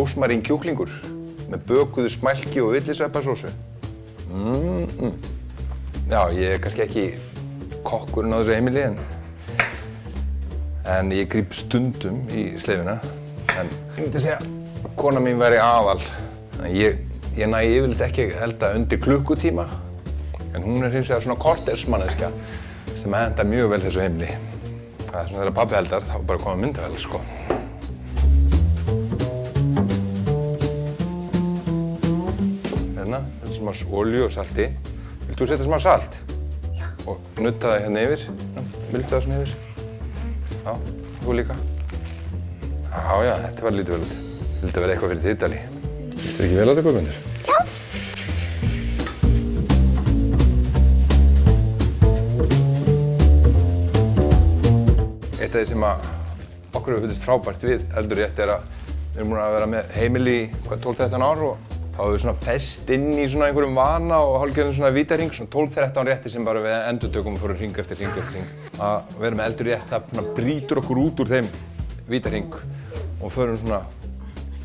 rósmarín kjúklingur með bökuðu smælki og villisveppasósu. Já, ég kannski ekki kokkurinn á þessu heimili en ég gríp stundum í sleifina. En ég myndi segja að kona mín væri aðal. Ég næ yfirleitt ekki að elda undir klukkutíma en hún hins vegar svona kortersmanneskja sem hentar mjög vel þessu heimili. Það svona þegar pabbi eldar þá bara koma myndavélar, sko. Hérna, smá olíu og salti. Vilt þú setja smá salt? Já. Og nutta það hérna yfir. Viltu það svona yfir? Já, þú líka. Já, þetta var lítið vel út. Viltu vera eitthvað fyrir þitt, Dali? Finnst þér ekki vel á þetta, Guðmundur? Já. Eitt af því sem okkur hefur fundist frábært við Eldurrétt að við erum búin að vera með heimili í 12-13 ár og þá hefur við svona fest inn í svona einhverjum vana og hálfgerðum svona vítahring, svona 12-13 rétti sem bara við endurtökum og fórum hring eftir hring eftir hring. Að vera með Eldurrétt, það brýtur okkur út úr þeim vítahring og förum svona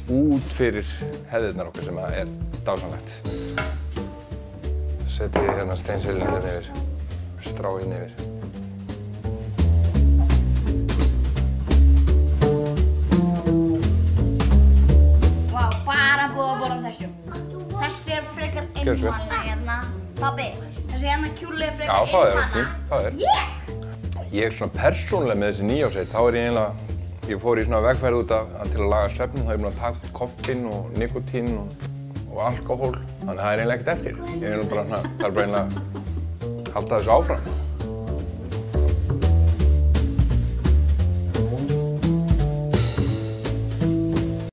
út fyrir hefðirnar okkar sem er dásamlegt. Setjum ég hérna steinseljunni hérna yfir, strá hérna yfir. Vá, bara búið að borða þessum. Þessi er frekar einmana hérna. Pabbi, þessi hérna kjúli er frekar einmana. Já, það er fínt, það er. Ég svona persónulega með þessi nýársheit, þá er ég eiginlega ég fór í svona vegferð út til að laga svefninn, þá er ég búinn að taka koffín og nikotín og alkóhól. Þannig að það er eiginlega ekkert eftir. Ég er bara svona, það er bara eiginlega að halda þessu áfram.